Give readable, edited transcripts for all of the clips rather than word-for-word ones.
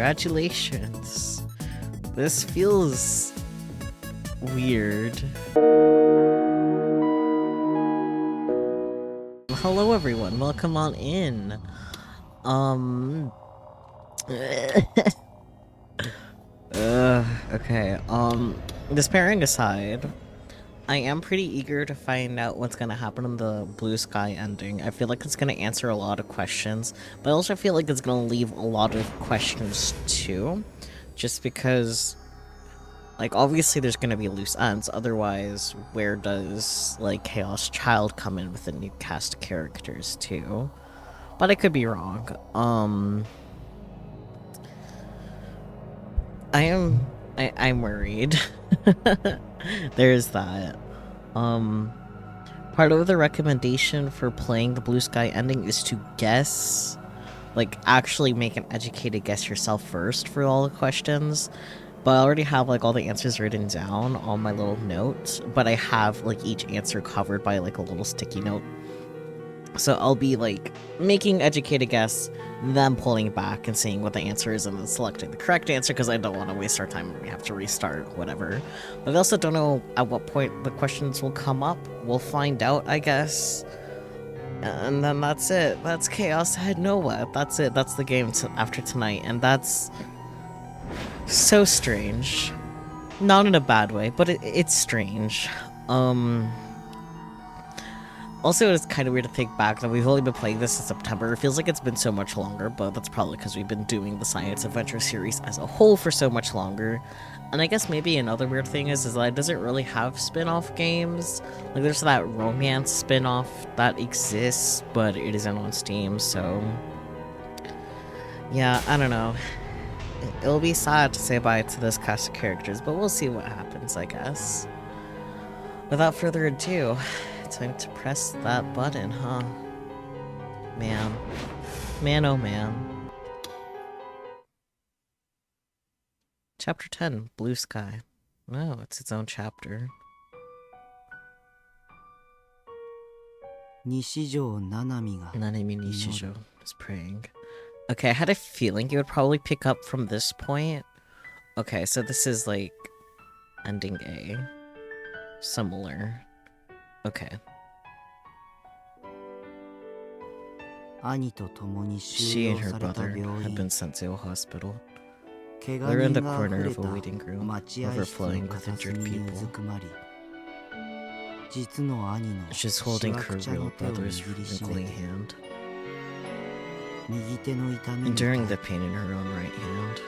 Congratulations. This feels weird. Hello everyone, welcome on in. Okay, despairing aside, I am pretty eager to find out what's gonna happen in the Blue Sky ending. I feel like it's gonna answer a lot of questions, but I also feel like it's gonna leave a lot of questions too, just because, like, obviously there's gonna be loose ends, otherwise where does, like, Chaos Child come in with the new cast of characters too? But I could be wrong. I'm worried. There's that. Part of the recommendation for playing the Blue Sky ending is to guess, like, actually make an educated guess yourself first for all the questions. But I already have, like, all the answers written down on my little notes, but I have, like, each answer covered by, like, a little sticky note. So I'll be, like, making educated guess, then pulling back and seeing what the answer is and then selecting the correct answer, because I don't want to waste our time and we have to restart, whatever. But I also don't know at what point the questions will come up. We'll find out, I guess. And then that's it. That's Chaos Head NoAH. That's it. That's the game after tonight. And that's so strange. Not in a bad way, but it's strange. Also, it's kind of weird to think back that we've only been playing this in September. It feels like it's been so much longer, but that's probably because we've been doing the Science Adventure series as a whole for so much longer. And I guess maybe another weird thing is that it doesn't really have spin-off games. Like, there's that romance spin-off that exists, but it isn't on Steam, so... yeah, I don't know. It'll be sad to say bye to this cast of characters, but we'll see what happens, I guess. Without further ado... time to press that button, huh? Man. Man, oh man. Chapter 10, Blue Sky. Oh, it's its own chapter. Nanami Nishijo is praying. Okay, I had a feeling you would probably pick up from this point. Okay, so this is like ending A. Similar. Okay. She and her brother had been sent to a hospital. They're in the corner of a waiting room, overflowing with injured people. She's holding her real brother's wrinkly hand, enduring the pain in her own right hand.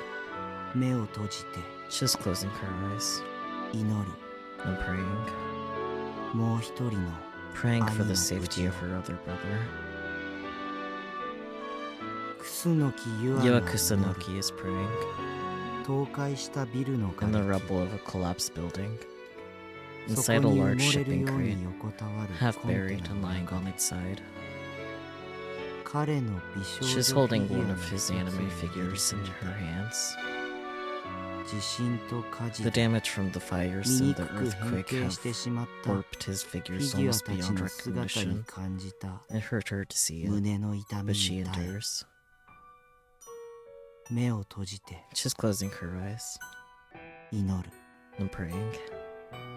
She's closing her eyes and praying for the safety of her other brother. Yua Kusunoki is praying in the rubble of a collapsed building, inside a large shipping crate, half buried and lying on its side. She's holding one of his anime figures in her hands. The damage from the fires and the earthquake have warped his figures almost beyond recognition. It hurt her to see it, but she endures. She's closing her eyes and praying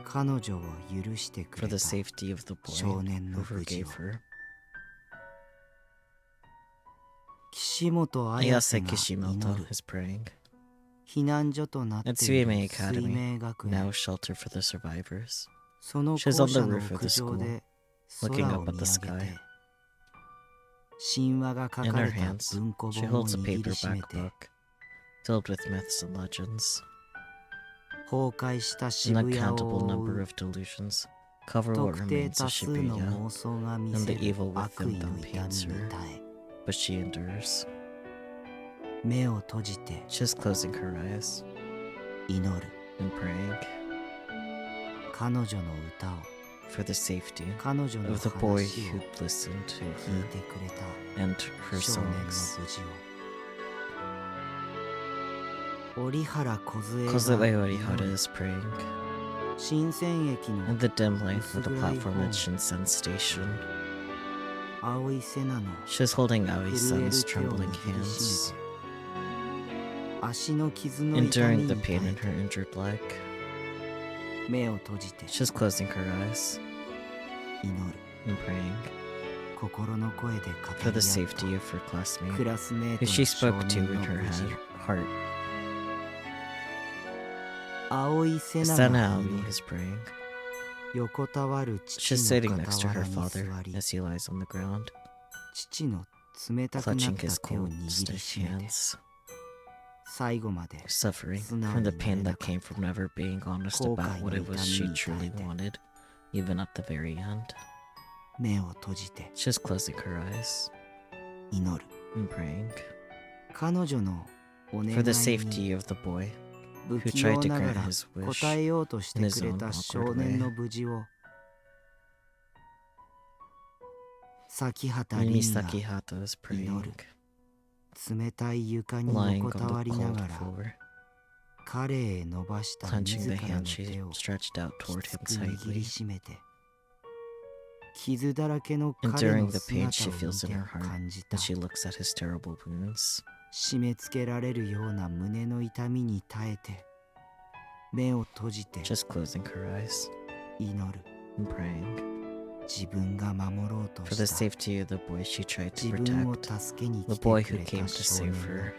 for the safety of the boy who forgave her. Ayase Kishimoto is praying at Suime Academy, now a shelter for the survivors. She's on the roof of the school, looking up at the sky. In her hands, she holds a paperback book filled with myths and legends. An uncountable number of delusions cover what remains of Shibuya, and the evil within them pains her, but she endures. She's closing her eyes and praying for the safety of the boy who'd listened to her and her songs. Kozue Orihara is praying in the dim light of the platform at Shinsen Station. She's holding Aoi-san's trembling hands. enduring the pain in her injured leg. She's closing her eyes and praying for the safety of her classmate, who she spoke to in her heart. Is Naomi is praying. She's sitting next to her father as he lies on the ground, clutching his cold, stiff hands, suffering from the pain that came from never being honest about what it was she truly wanted, even at the very end. She's closing her eyes and praying for the safety of the boy who tried to grant his wish in his own awkward way. Mimi Sakihato is praying, lying on the cold floor, clenching the hand she stretched out toward him tightly, enduring the pain she feels in her heart as she looks at his terrible wounds. Just closing her eyes and praying for the safety of the boy she tried to protect, the boy who came to save her.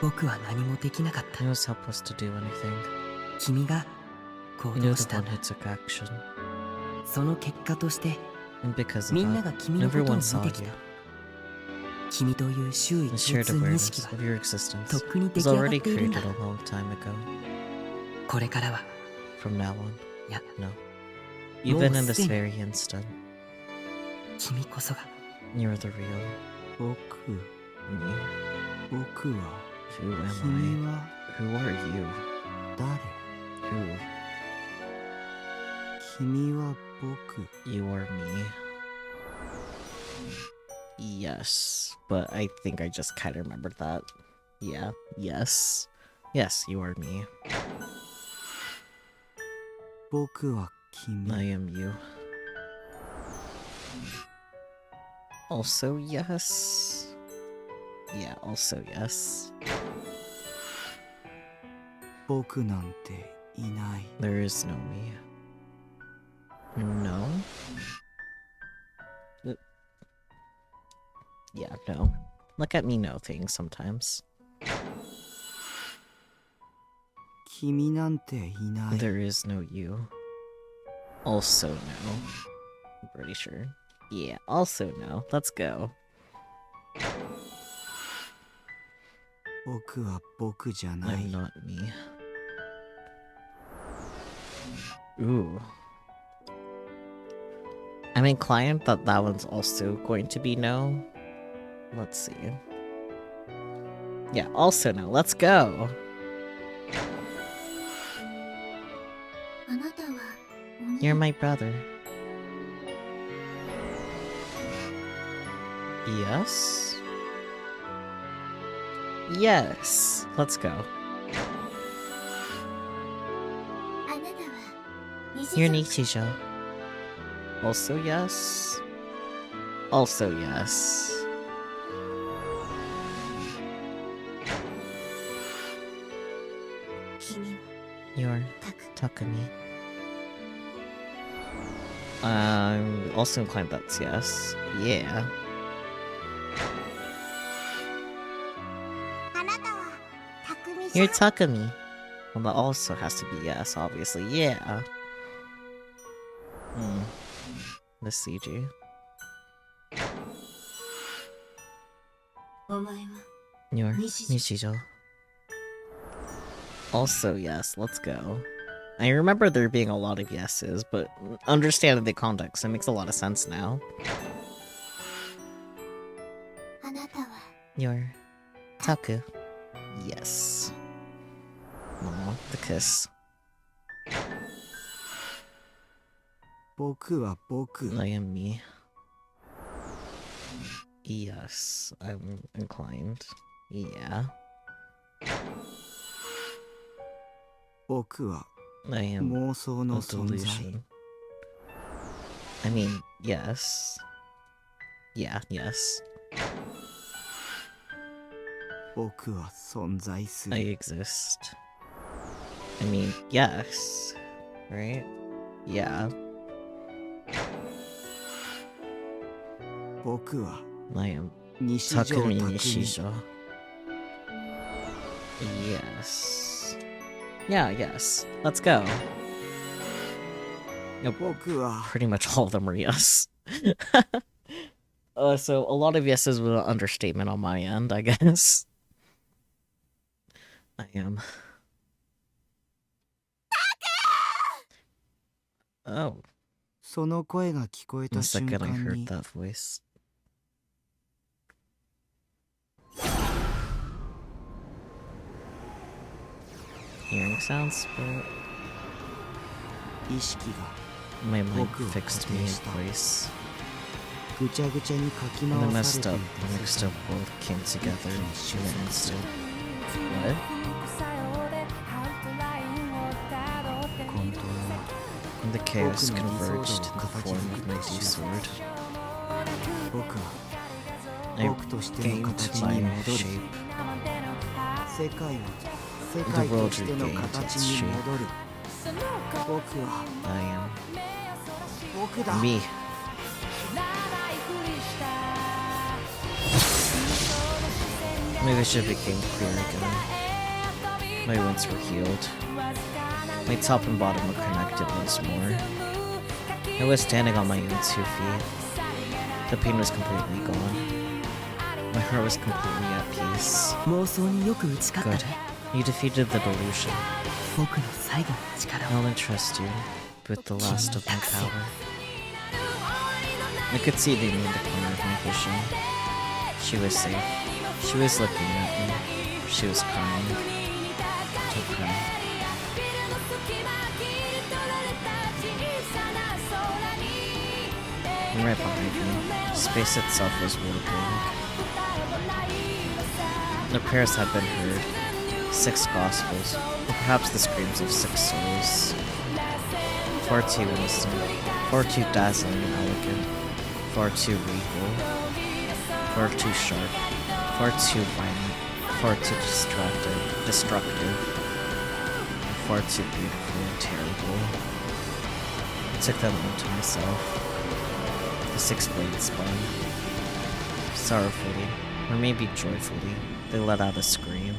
I was helpless to do anything. You know the one who took action. And because of that, everyone saw you. The shared awareness of your existence was already created a long time ago. From now on, no. Even in this very instant, you're the real me. Who am I? Who are you? Who? You are me. Yes, but I think I just kind of remembered that. Yeah, yes. Yes, you are me. I am you. Also, yes. Yeah, also, yes. There is no me. No? Yeah, no. Look at me know things sometimes. There is no you. Also no. I'm pretty sure. Yeah, also no. Let's go. I'm not me. Ooh. I'm inclined that that one's also going to be no. Let's see. Yeah, also no. Let's go. You're my brother. Yes? Yes. Let's go. You're Nichijo. Also yes. Also yes. You're Takumi. I'm also inclined that's yes. Yeah. You're Takumi. Well, that also has to be yes, obviously. Yeah. The CG. You're Nichijo. Also yes, let's go. I remember there being a lot of yeses, but understanding the context, it makes a lot of sense now. You're Taku. Yes. Aw, the kiss. I am me. Yes, I'm inclined. Yeah. I am a delusion. I mean, yes. Yeah, yes. I exist. I mean, yes. Right? Yeah. I am Takumi Nishijo. Yes. Yeah, yes. Let's go. Nope. Pretty much all of them are yes. So a lot of yeses with an understatement on my end, I guess. I am. Oh. The second I heard that voice. Hearing sounds, but my mind fixed me in place. And the mixed up both came together in an instant. What? And the chaos converged in the form of my D-sword. I gained my shape. The world regained its shape. I am me. My vision became clear again. My wounds were healed. My top and bottom were connected once more. I was standing on my own 2 feet. The pain was completely gone. My heart was completely at peace. Good. You defeated the delusion. I'll entrust you with the last of my power. I could see Demi in the corner of my vision. She was safe. She was looking at me. She was crying. Don't cry. And right behind me, space itself was warbling. The prayers had been heard. 6 gospels, or perhaps the screams of 6 souls. Far too innocent, far too dazzling and elegant, far too regal, far too sharp, far too violent, far too destructive, far too beautiful and terrible. I took them all to myself. The 6 blades spun. Sorrowfully, or maybe joyfully, they let out a scream.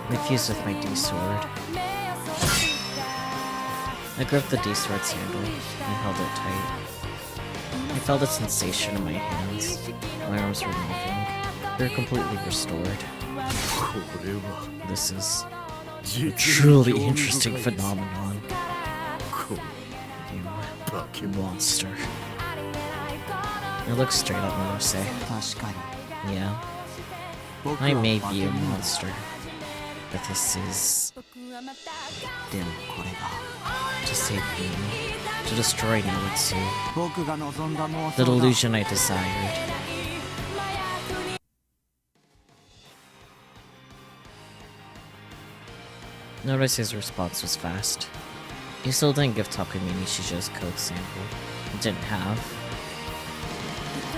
I fused with my D-sword. I gripped the D-sword's handle and held it tight. I felt a sensation in my hands. My arms were moving. They were completely restored. This is a truly interesting phenomenon. You monster. I looked straight at Morose. Yeah. I may be a monster. But this is to save me, to destroy Noitsu, the delusion I desired. Notice's response was fast. He still didn't give Takumi Nishijo's code sample. He didn't have.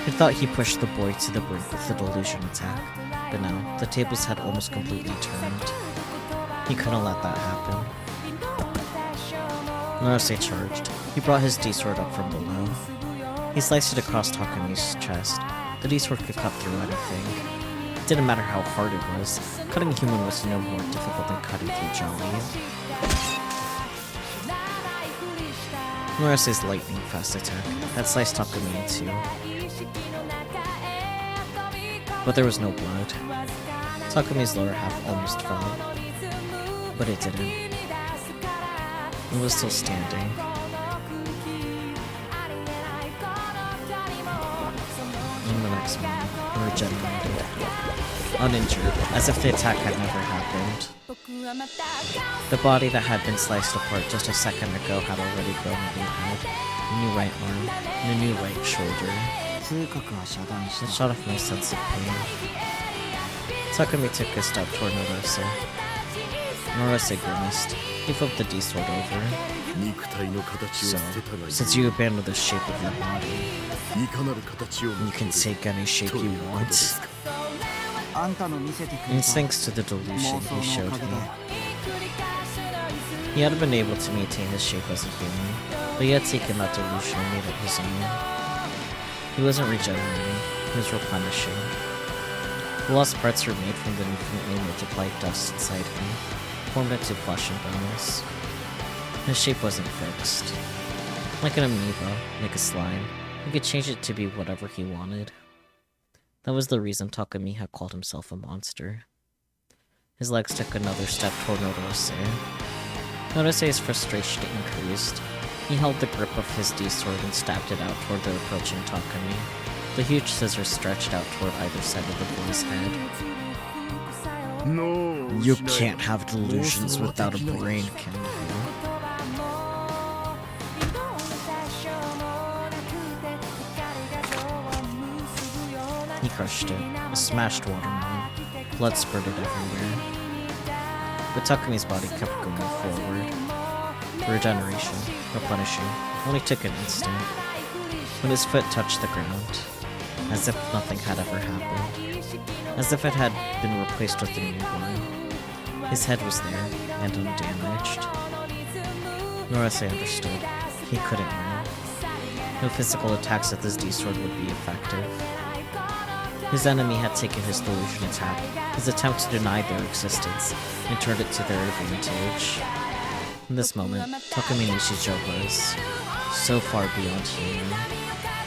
I thought he pushed the boy to the brink with the delusion attack, but now the tables had almost completely turned. He couldn't let that happen. Naruse charged. He brought his D-sword up from below. He sliced it across Takumi's chest. The D-sword could cut through anything. It didn't matter how hard it was. Cutting a human was no more difficult than cutting through jelly. Naruse's lightning-fast attack had sliced Takumi in 2. But there was no blood. Takumi's lower half almost fell. But it didn't. It was still standing. In the next moment, it regenerated. Uninjured, as if the attack had never happened. The body that had been sliced apart just a second ago had already grown a new head, a new right arm, and a new right shoulder. It shut off my sense of pain. Takumi took a step toward Norose. Norose grimaced. He flipped the D-sword over. So, since you abandoned the shape of your body, you can take any shape you want. And thanks to the delusion he showed me. He hadn't been able to maintain his shape as a human, but he had taken that delusion and made it his own. He wasn't regenerating, he was replenishing. The lost parts were made from the infinitely multiplied dust inside him, formed into flesh and bones. His shape wasn't fixed. Like an amoeba, like a slime, he could change it to be whatever he wanted. That was the reason Takumi had called himself a monster. His legs took another step toward Norose. Norose's frustration increased. He held the grip of his D-sword and stabbed it out toward the approaching Takumi. The huge scissors stretched out toward either side of the boy's head. You can't have delusions without a brain, can you? He crushed it, a smashed watermelon. Blood spurted everywhere. But Takumi's body kept going forward. Regeneration, replenishing, only took an instant. When his foot touched the ground, as if nothing had ever happened. As if it had been replaced with a new one. His head was there, and undamaged. Norose understood. He couldn't win. No physical attacks with his D-sword would be effective. His enemy had taken his delusion attack, his attempt to deny their existence, and turned it to their advantage. In this moment, Takumi Nishijo was so far beyond human,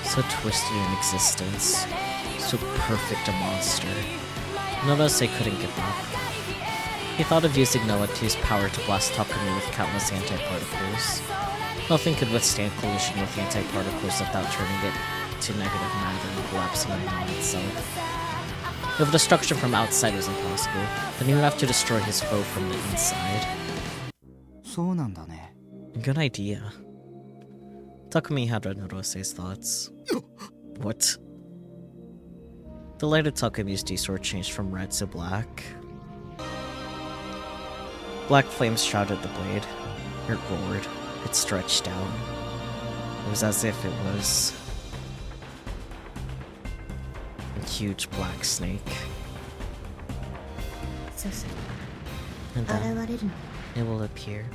so twisted in existence, so perfect a monster. Norose couldn't give up. He thought of using NoAH to use power to blast Takumi with countless antiparticles. Nothing could withstand collision with antiparticles without turning it to negative matter and collapsing on itself. If destruction from outside was impossible, then he would have to destroy his foe from the inside. Good idea. Takumi had read Norose's thoughts. What? The light of Takumi's D-sword changed from red to black. Black flames shrouded the blade. It roared. It stretched out. It was as if it was a huge black snake. And then it will appear.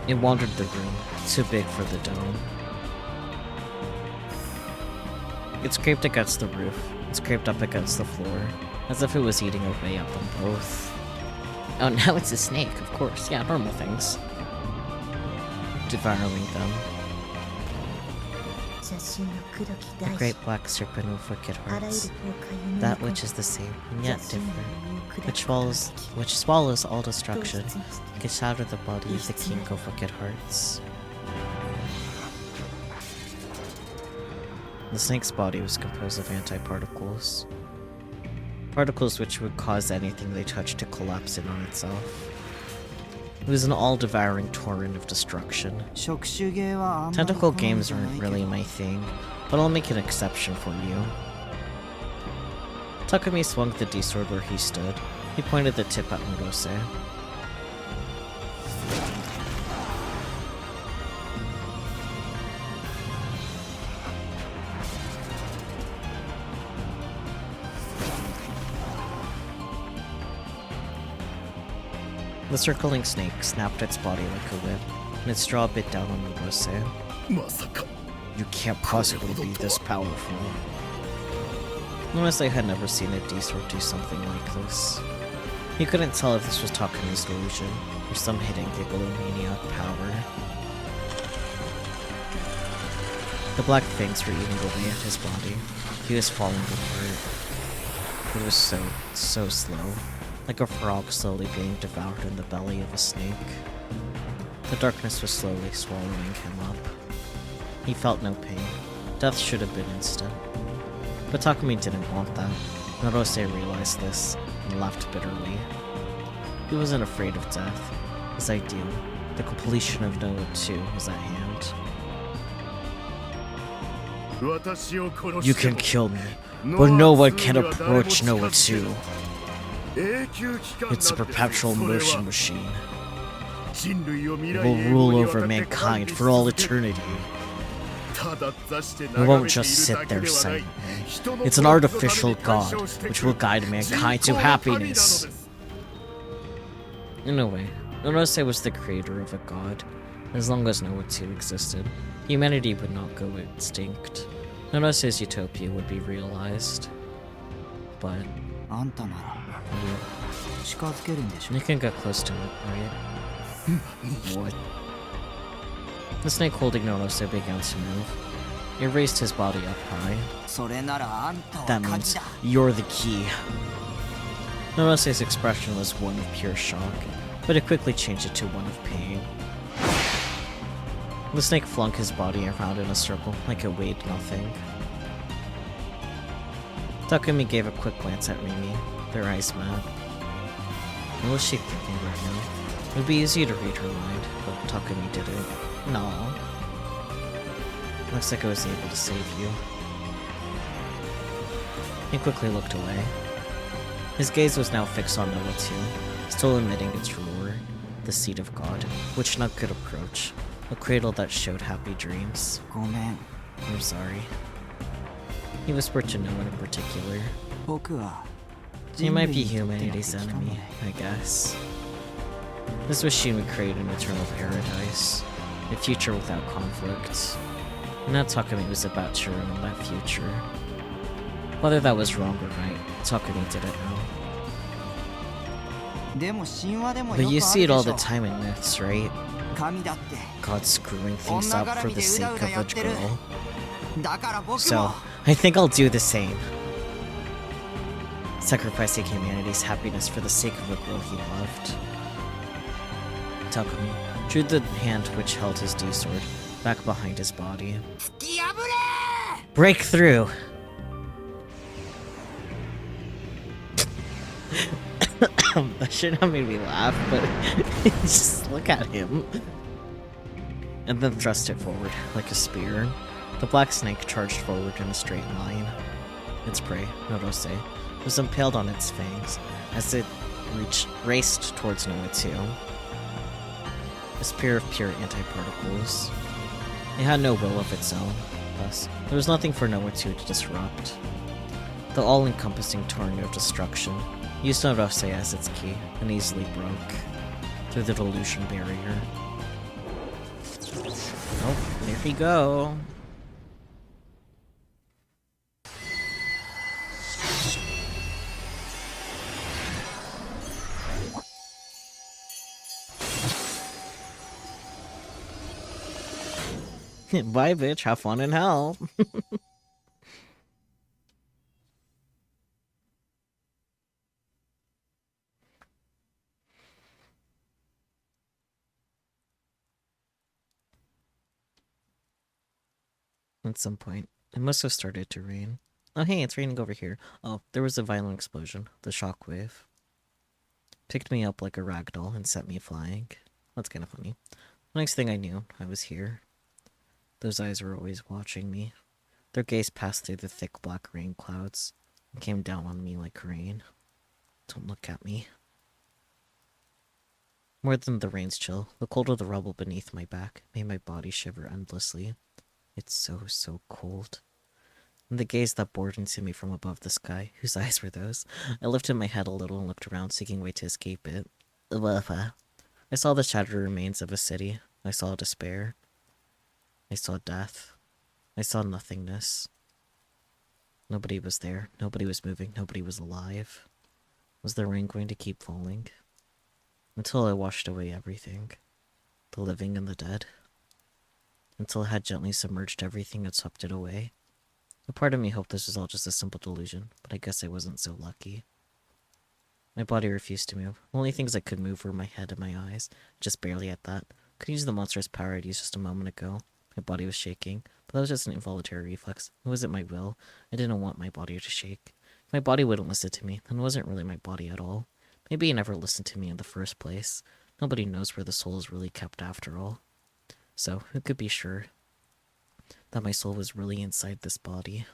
It wandered the room, too big for the dome. It scraped against the roof, it scraped up against the floor, as if it was eating away at them both. Oh, now it's a snake, of course. Yeah, normal things. Devouring them. The great black serpent will forget hearts. That which is the same, and yet different. Which swallows all destruction, can shatter the body of the king of forget hearts. The snake's body was composed of antiparticles. Particles which would cause anything they touched to collapse in on itself. It was an all-devouring torrent of destruction. Tentacle games aren't really my thing, but I'll make an exception for you. Takumi swung the D-sword where he stood. He pointed the tip at Norose. The circling snake snapped its body like a whip, and its jaw bit down on Norose. You can't possibly be this powerful. Norose had never seen a D-sword do something like this. He couldn't tell if this was Takumi's delusion, or some hidden gigalomaniac power. The black fangs were eating away at his body. He was falling apart. It was so slow. Like a frog slowly being devoured in the belly of a snake. The darkness was slowly swallowing him up. He felt no pain. Death should have been instant. But Takumi didn't want that. Narose realized this and laughed bitterly. He wasn't afraid of death. His ideal, the completion of NoAH 2, was at hand. You can kill me, but no one can approach NoAH 2. It's a perpetual motion machine. It will rule over mankind for all eternity. It won't just sit there silently. It's an artificial god which will guide mankind to happiness. In a way, Narose was the creator of a god. As long as NoAH 2 existed, humanity would not go extinct. Narose's utopia would be realized. But you can get close to it, right? What? The snake holding Narose began to move. He raised his body up high. That means you're the key. Narose's expression was one of pure shock, but it quickly changed it to one of pain. The snake flung his body around in a circle like it weighed nothing. Takumi gave a quick glance at Mimi. Their eyes met. What was she thinking right now? It would be easy to read her mind, but Takumi didn't. No. Looks like I was able to save you. He quickly looked away. His gaze was now fixed on NoAH 2, still emitting its roar, the seat of God, which none could approach, a cradle that showed happy dreams. I'm sorry. He whispered to no one in particular. He might be humanity's enemy, I guess. This machine would create an eternal paradise, a future without conflict. And now Takumi was about to ruin that future. Whether that was wrong or right, Takumi didn't know. But you see it all the time in myths, right? God screwing things up for the sake of a girl. So, I think I'll do the same. Sacrificing humanity's happiness for the sake of a girl he loved. Takumi drew the hand which held his D-sword back behind his body. Break through! That shouldn't have made me laugh, but just look at him. And then thrust it forward like a spear. The black snake charged forward in a straight line. Its prey, Narose, was impaled on its fangs as it raced towards NoAH 2. A spear of pure antiparticles. It had no will of its own, thus there was nothing for NoAH 2 to disrupt. The all-encompassing tornado of destruction used Narose as its key and easily broke through the delusion barrier. Oh, there we go. Bye, bitch. Have fun in hell. At some point, it must have started to rain. Oh, hey, it's raining over here. Oh, there was a violent explosion. The shockwave picked me up like a rag doll and sent me flying. That's kind of funny. The next thing I knew, I was here. Those eyes were always watching me. Their gaze passed through the thick black rain clouds and came down on me like rain. Don't look at me. More than the rain's chill, the cold of the rubble beneath my back made my body shiver endlessly. It's so cold. And the gaze that bored into me from above the sky, whose eyes were those? I lifted my head a little and looked around, seeking a way to escape it. I saw the shattered remains of a city. I saw despair. I saw death. I saw nothingness. Nobody was there. Nobody was moving. Nobody was alive. Was the rain going to keep falling? Until I washed away everything. The living and the dead. Until it had gently submerged everything and swept it away. A part of me hoped this was all just a simple delusion, but I guess I wasn't so lucky. My body refused to move. The only things that could move were my head and my eyes, just barely at that. Could use the monstrous power I'd used just a moment ago. My body was shaking, but that was just an involuntary reflex. It wasn't my will. I didn't want my body to shake. If my body wouldn't listen to me, then it wasn't really my body at all. Maybe it never listened to me in the first place. Nobody knows where the soul is really kept after all. So, who could be sure that my soul was really inside this body?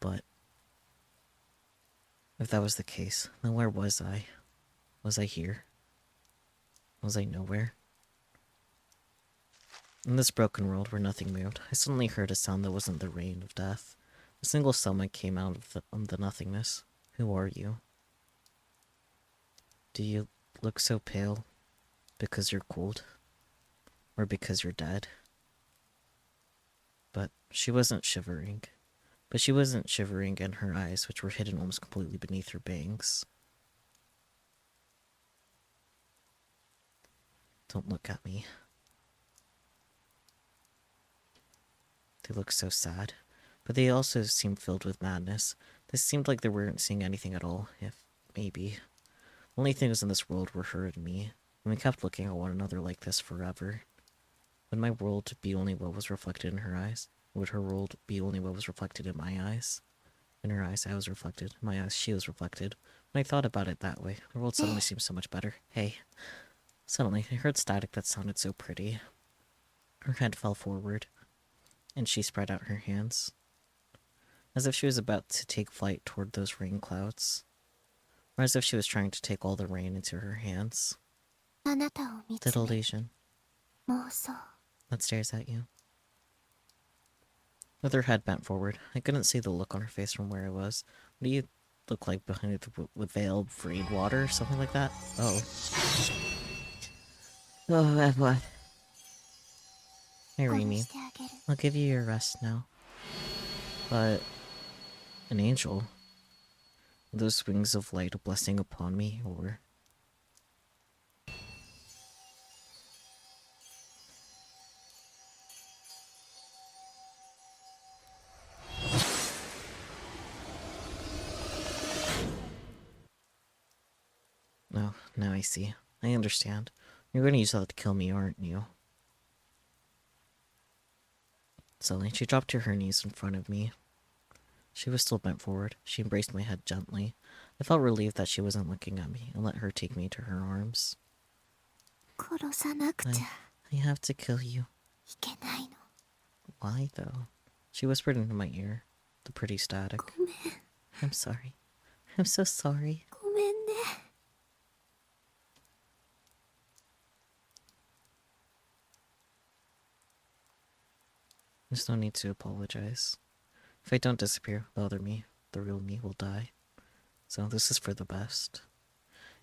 But if that was the case, then where was I? Was I here? Was I nowhere? In this broken world where nothing moved, I suddenly heard a sound that wasn't the rain of death. A single summon came out of the nothingness. Who are you? Do you look so pale because you're cold? Or because you're dead? But she wasn't shivering. But she wasn't shivering in her eyes, which were hidden almost completely beneath her bangs. Don't look at me. They looked so sad, but they also seemed filled with madness. They seemed like they weren't seeing anything at all, if maybe. Only things in this world were her and me, and we kept looking at one another like this forever. Would my world be only what was reflected in her eyes? Would her world be only what was reflected in my eyes? In her eyes, I was reflected. In my eyes, she was reflected. When I thought about it that way, the world suddenly seemed so much better. Hey. Suddenly, I heard static that sounded so pretty. Her head fell forward, and she spread out her hands, as if she was about to take flight toward those rain clouds, or as if she was trying to take all the rain into her hands. Little Asian that stares at you. With her head bent forward, I couldn't see the look on her face from where I was. What do you look like behind the veil of rain water or something like that? Oh. Oh, what? Hey, Remy. I'll give you your rest now. But an angel? Those wings of light a blessing upon me, or... No, now I see. I understand. You're going to use that to kill me, aren't you? Suddenly, she dropped to her knees in front of me. She was still bent forward. She embraced my head gently. I felt relieved that she wasn't looking at me and let her take me to her arms. I have to kill you. Why, though? She whispered into my ear, the pretty static. I'm sorry. I'm so sorry. There's no need to apologize. If I don't disappear, the other me, the real me, will die. So this is for the best.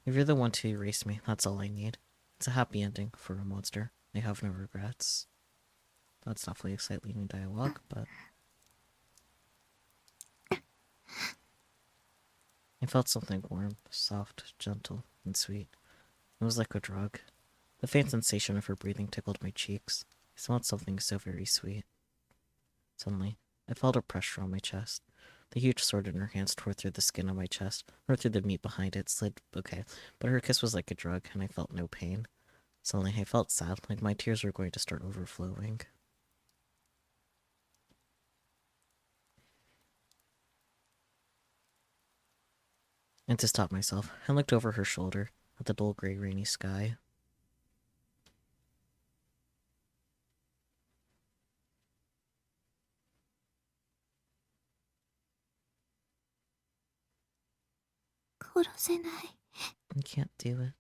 If you're the one to erase me, that's all I need. It's a happy ending for a monster. I have no regrets. That's definitely a slightly new dialogue, but... I felt something warm, soft, gentle, and sweet. It was like a drug. The faint sensation of her breathing tickled my cheeks. I smelled something so very sweet. Suddenly, I felt a pressure on my chest. The huge sword in her hands tore through the skin on my chest, tore through the meat behind it, slid... Okay, but her kiss was like a drug, and I felt no pain. Suddenly, I felt sad, like my tears were going to start overflowing. And to stop myself, I looked over her shoulder at the dull gray rainy sky. I can't do it.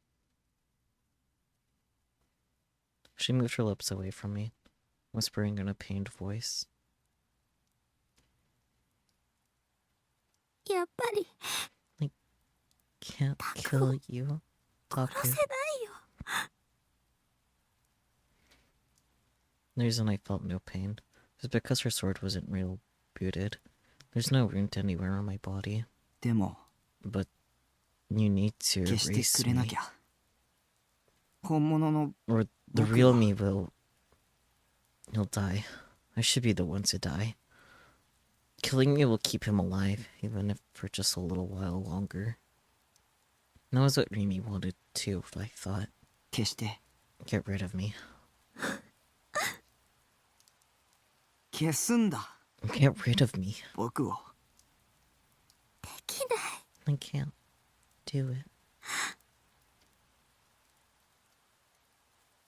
She moved her lips away from me, whispering in a pained voice. I can't kill you, Taku. The reason I felt no pain was because her sword wasn't real booted. There's no wound anywhere on my body. But you need to erase me. Or the real me will... He'll die. I should be the one to die. Killing me will keep him alive, even if for just a little while longer. That was what Remy wanted too, I thought. 決して Get rid of me. 消すんだ Get rid of me. 僕を I can't do it.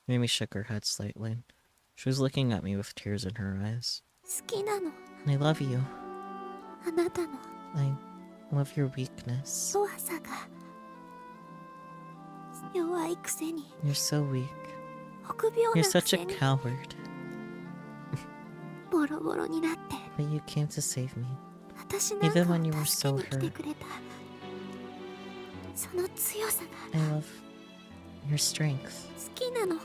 Remy shook her head slightly. She was looking at me with tears in her eyes. 好きなの I love you. あなたの I love your weakness. 弱さが弱いくせに You're so weak. 臆病 You're なく such せ a に coward. ボロボロになって But you came to save me. 私なんか Even when you were を助 so けに来 hurt. てくれたその強さが I love your strength. 好きなの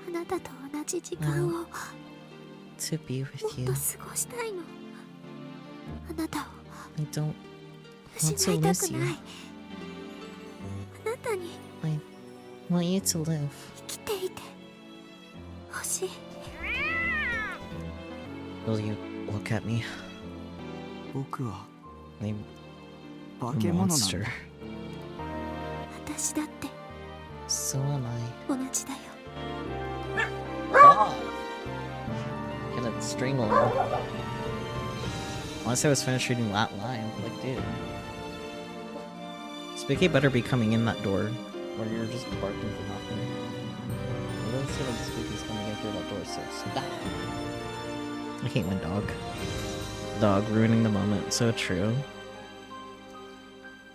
あなたと同じ時間を To be も with っ you. と過ごしたいのあなたを I don't 失 want い to た lose く you. ないあなたに I want you to live. 生きていてほしい Will you look at me? 僕は I'm 化 a け物なん monster. だ私だって So am I. 同じだよ Gonna strangle him. Unless I was finished reading that line. Like, dude. Spiky better be coming in that door. Or you're just barking for nothing. It doesn't seem like Spooky's coming in through that door, so stop. I hate when dog ruining the moment. So true.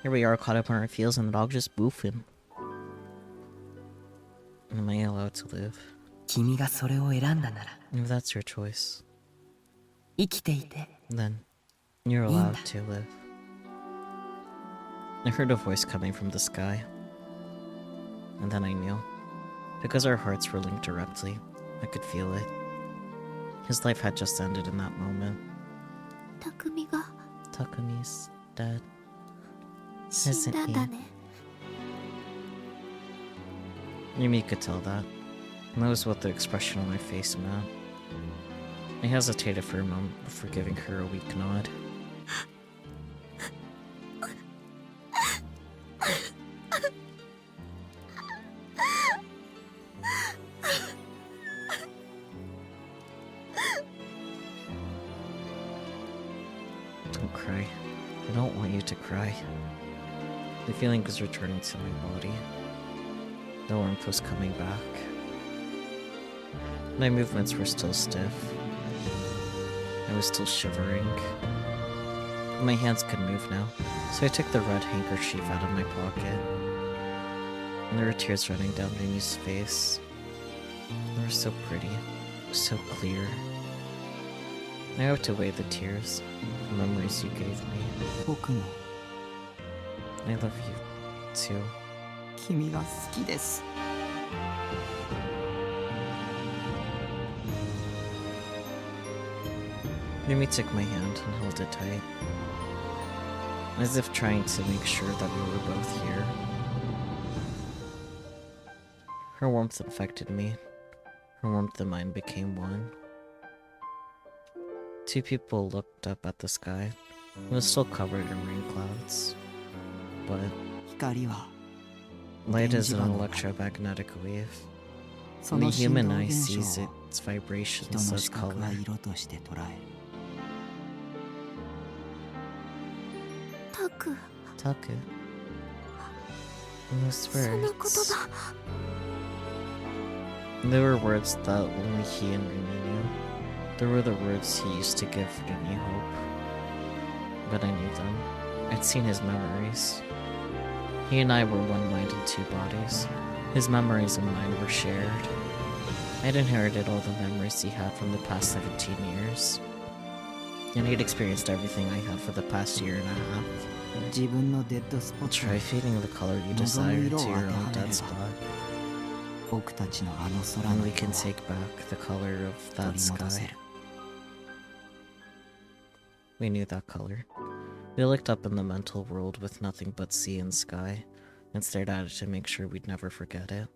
Here we are caught up on our heels and the dog just boofing. Am I allowed to live? 君がそれを選んだなら If that's your choice, 生きていて then you're allowed to live. I heard a voice coming from the sky. And then I knew. Because our hearts were linked directly, I could feel it. His life had just ended in that moment. 匠が Takumi's dead. 死んだんだね Yumi could tell that. And that was what the expression on my face meant. I hesitated for a moment before giving her a weak nod. Don't cry. I don't want you to cry. The feeling was returning to my body. The warmth was coming back. My movements were still stiff. I was still shivering. My hands could move now, so I took the red handkerchief out of my pocket. And there were tears running down Mimi's face. They were so pretty, so clear. I wiped away the tears, the memories you gave me. 僕も I love you, too. 君が好きです Mimi took my hand and held it tight, as if trying to make sure that we were both here. Her warmth infected me. Her warmth and mine became one. Two people looked up at the sky. It was still covered in rain clouds. But 光は light is an electromagnetic wave. そ And the の振 human 動 eye 現象 sees を its 人 vibrations の as 視覚 color. が色として捉え タク Taku. And those その言 words. 葉 There were words that only he and Remy knew. There were the words he used to give Remy hope. But I knew them. I'd seen his memories. He and I were one mind and two bodies. His memories and mine were shared. I'd inherited all the memories he had from the past 17 years. And he'd experienced everything I had for the past year and a half. 自分のデッドスポット Try fading the color you desire to your own dead spot. 僕たちのあの空 And の we 色 can を take back the color of 取 that り戻せ sky. る We knew that color. We looked up in the mental world with nothing but sea and sky, and stared at it to make sure we'd never forget it.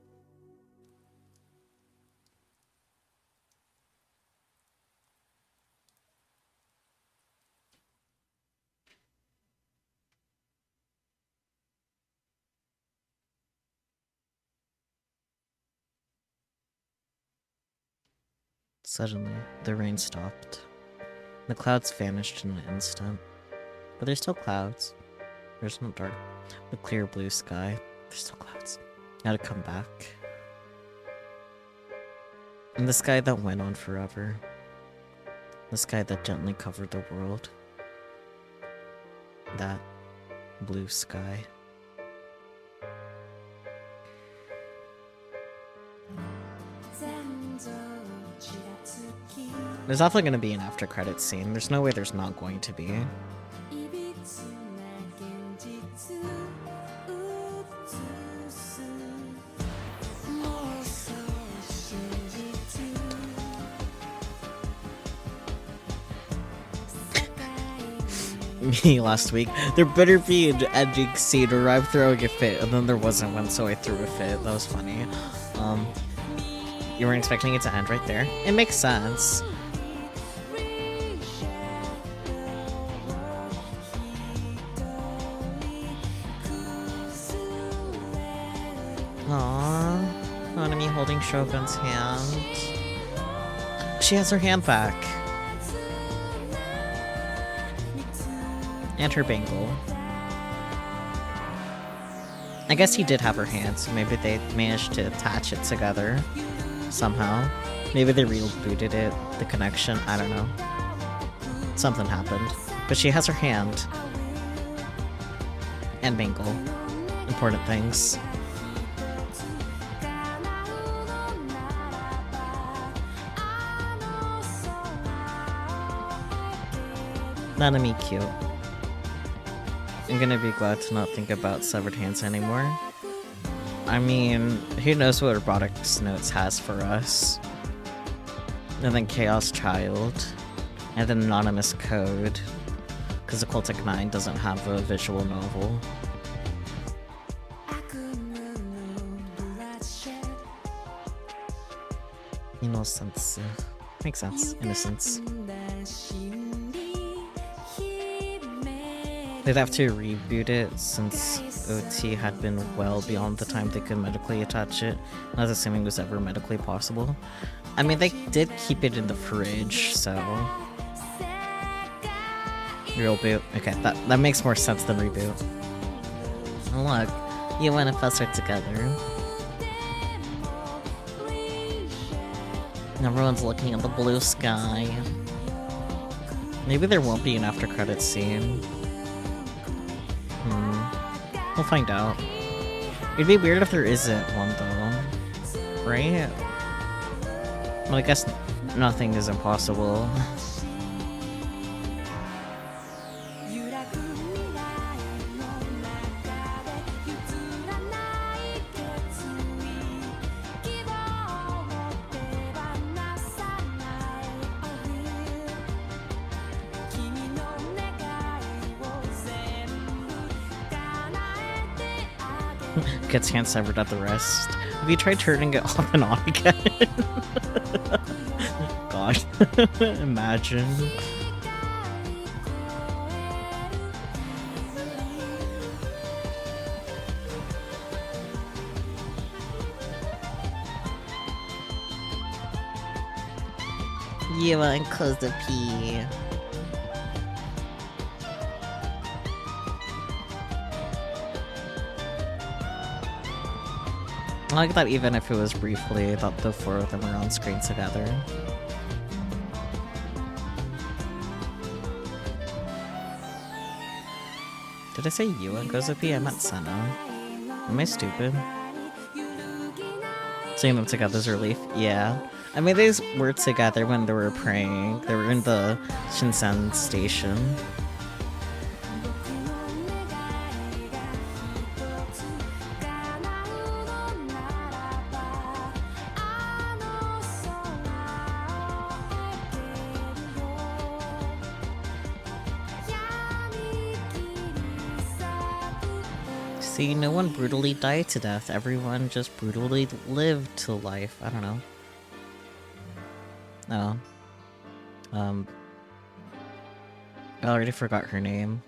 Suddenly, the rain stopped. The clouds vanished in an instant. But there's still clouds. There's no dark, the clear blue sky. There's still clouds. Now to come back. And the sky that went on forever. The sky that gently covered the world. That blue sky. There's definitely going to be an after credits scene. There's no way there's not going to be. Me last week. There better be an ending scene or I'm throwing a fit, and then there wasn't one, so I threw a fit. That was funny. You weren't expecting it to end right there? It makes sense. Aww. Nanami holding Shogun's hand. She has her hand back. And her bangle. I guess he did have her hand, so maybe they managed to attach it together somehow. Maybe they rebooted it, the connection, I don't know. Something happened. But she has her hand. And bangle. Important things. Nanami cute. I'm gonna be glad to not think about severed hands anymore. I mean, who knows what Robotics Notes has for us? And then Chaos Child. And then Anonymous Code. Because Occultic 9 doesn't have a visual novel. Innocence. Makes sense. Innocence. They'd have to reboot it since OT had been well beyond the time they could medically attach it, not assuming it was ever medically possible. I mean, they did keep it in the fridge, so... Reboot. Okay, that makes more sense than reboot. Look, you and us are together. Everyone's looking at the blue sky. Maybe there won't be an after credits scene. We'll find out. It'd be weird if there isn't one though. Right? Well, I guess nothing is impossible. Gets hand severed at the wrist. Have you tried turning it off and on again? God. Imagine. You want to close the P. I like that even if it was briefly, that the four of them were on screen together. Did I say Yua goes with P? I meant Senna. Am I stupid? Seeing them together is a relief. Yeah. I mean, they were together when they were praying. They were in the Shinsen station. See, no one brutally died to death. Everyone just brutally lived to life. I don't know. Oh. I already forgot her name.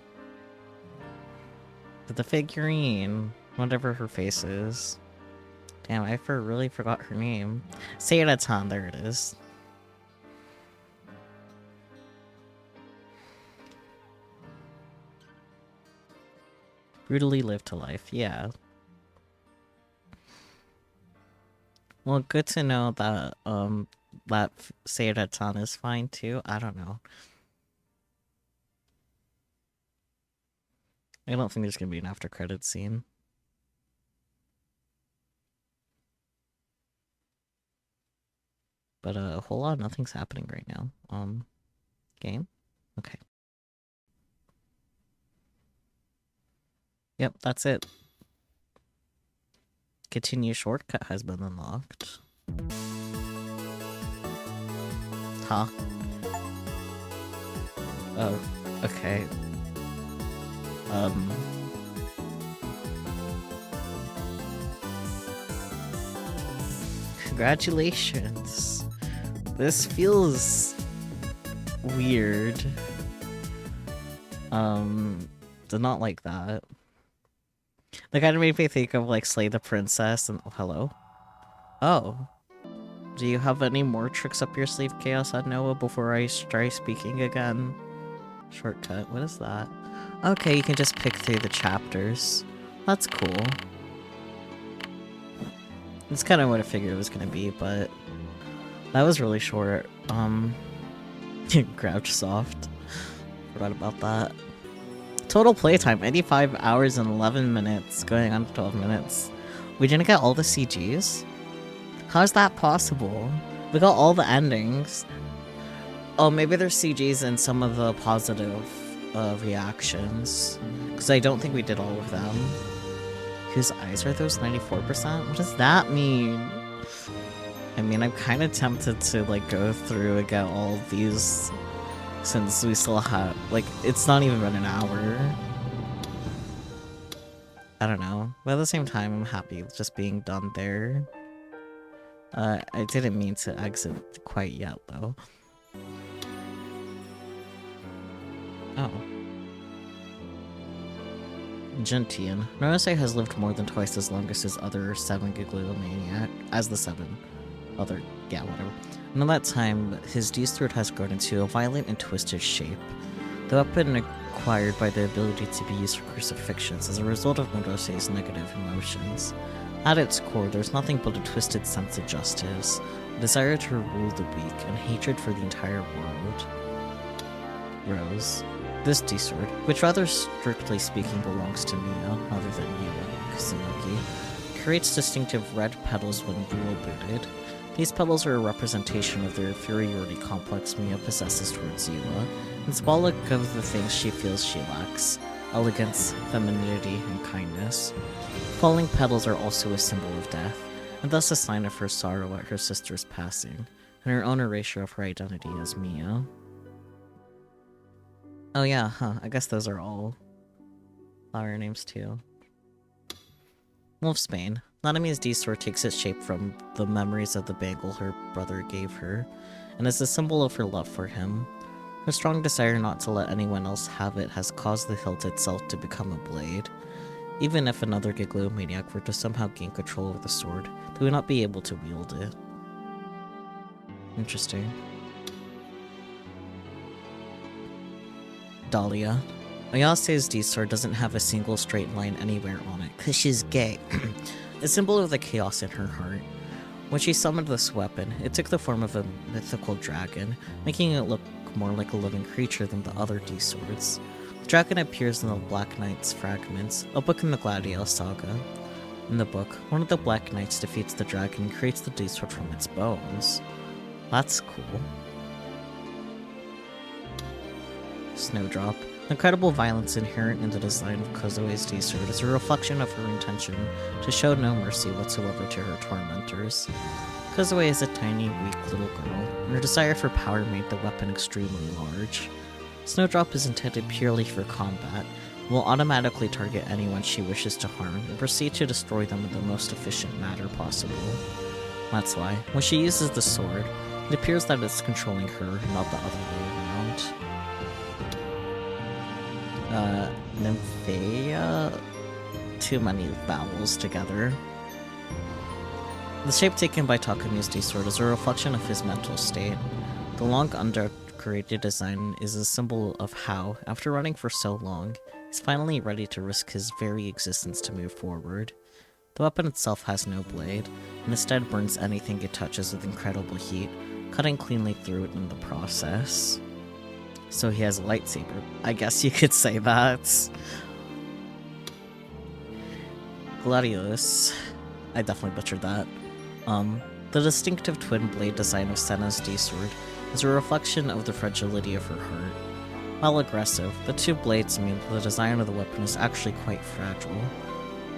But the figurine, whatever her face is. Damn, I really forgot her name. Sayada-tan, there it is. Brutally live to life, yeah. Well, good to know that, that Seiratan is fine too. I don't know. I don't think there's gonna be an after credit scene. But a whole lot of nothing's happening right now. Game? Okay. Yep, that's it. Continue shortcut has been unlocked. Huh? Oh, okay. Congratulations. This feels weird. Did not like that. That kind of made me think of like Slay the Princess and hello. Oh. Do you have any more tricks up your sleeve, Chaos at Noah, before I try speaking again? Shortcut, what is that? Okay, you can just pick through the chapters. That's cool. That's kind of what I figured it was gonna be, but that was really short. Grouch soft. Forgot about that. Total playtime, 85 hours and 11 minutes, going on to 12 minutes. We didn't get all the CGs? How's that possible? We got all the endings. Oh, maybe there's CGs in some of the positive reactions. Because I don't think we did all of them. Whose eyes are those? 94%? What does that mean? I mean, I'm kind of tempted to, like, go through and get all of these, since we still have, like, it's not even been an hour. I don't know. But at the same time, I'm happy with just being done there. I didn't mean to exit quite yet, though. Oh. Gentian. NoAH has lived more than twice as long as his other 7 Giglomaniac, as the 7 other, yeah, whatever. And in that time, his D-sword has grown into a violent and twisted shape. The weapon acquired by the ability to be used for crucifixions as a result of NoAH's negative emotions. At its core, there's nothing but a twisted sense of justice, a desire to rule the weak, and hatred for the entire world. Rose. This D-sword, which rather strictly speaking belongs to Mia, rather than you and Kusunoki, creates distinctive red petals when dual-booted. These petals are a representation of the inferiority complex Mia possesses towards Yua, and symbolic of the things she feels she lacks: elegance, femininity, and kindness. Falling petals are also a symbol of death, and thus a sign of her sorrow at her sister's passing, and her own erasure of her identity as Mia. Oh yeah, huh, I guess those are all flower names too. Wolfsbane. Nanami's D-sword takes its shape from the memories of the bangle her brother gave her, and is a symbol of her love for him. Her strong desire not to let anyone else have it has caused the hilt itself to become a blade. Even if another Giglomaniac were to somehow gain control of the sword, they would not be able to wield it. Interesting. Dahlia. Ayase's D-sword doesn't have a single straight line anywhere on it, cause she's gay. A symbol of the chaos in her heart. When she summoned this weapon, it took the form of a mythical dragon, making it look more like a living creature than the other D-swords. The dragon appears in the Black Knight's Fragments, a book in the Gladiel saga. In the book, one of the Black Knights defeats the dragon and creates the D-sword from its bones. That's cool. Snowdrop. The incredible violence inherent in the design of Kozue's D-sword is a reflection of her intention to show no mercy whatsoever to her tormentors. Kozue is a tiny, weak little girl, and her desire for power made the weapon extremely large. Snowdrop is intended purely for combat, and will automatically target anyone she wishes to harm and proceed to destroy them in the most efficient manner possible. That's why, when she uses the sword, it appears that it's controlling her, not the other way around. Nymphaea? Too many vowels together. The shape taken by Takami's D-sword is a reflection of his mental state. The long, undecorated design is a symbol of how, after running for so long, He's finally ready to risk his very existence to move forward. The weapon itself has no blade, and instead burns anything it touches with incredible heat, cutting cleanly through it in the process. So he has a lightsaber. I guess you could say that. Gladiolus. I definitely butchered that. The distinctive twin blade design of Senna's D-sword is a reflection of the fragility of her heart. While aggressive, the two blades mean that the design of the weapon is actually quite fragile.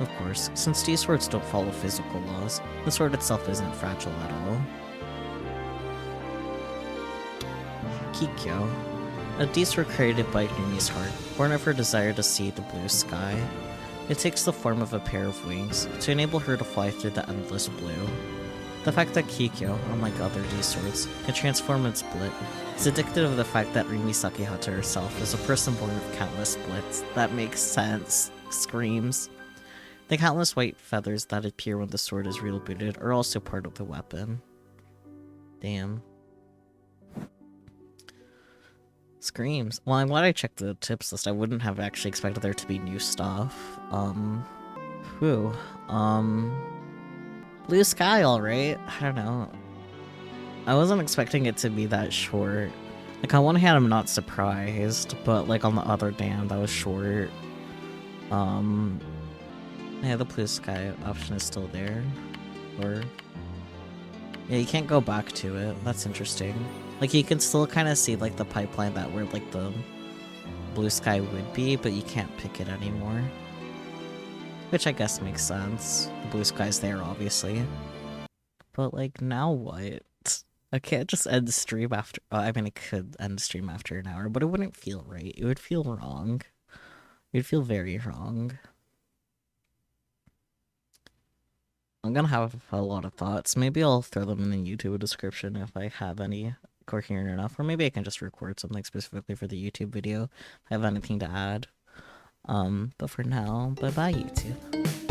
Of course, since D-swords don't follow physical laws, the sword itself isn't fragile at all. Kikyo. A D-sword created by Numi's heart, born of her desire to see the blue sky. It takes the form of a pair of wings, to enable her to fly through the endless blue. The fact that Kikyo, unlike other D-swords, can transform and split is indicative of the fact that Rimi Sakihata herself is a person born of countless splits. That makes sense. Screams. The countless white feathers that appear when the sword is rebooted are also part of the weapon. Damn. Screams. Well, I'm glad I checked the tips list. I wouldn't have actually expected there to be new stuff. Whew. Blue sky, alright. I don't know. I wasn't expecting it to be that short. Like, on one hand, I'm not surprised, but, like, on the other hand, that was short. Yeah, the blue sky option is still there. Or... yeah, you can't go back to it. That's interesting. Like, you can still kind of see, like, the pipeline that where, like, the blue sky would be, but you can't pick it anymore. Which I guess makes sense. The blue sky's there, obviously. But, like, now what? I can't just end the stream after... I mean, I could end the stream after an hour, but it wouldn't feel right. It would feel wrong. It would feel very wrong. I'm gonna have a lot of thoughts. Maybe I'll throw them in the YouTube description if I have any coherent enough. Or maybe I can just record something specifically for the YouTube video if I have anything to add. But for now, bye-bye, YouTube.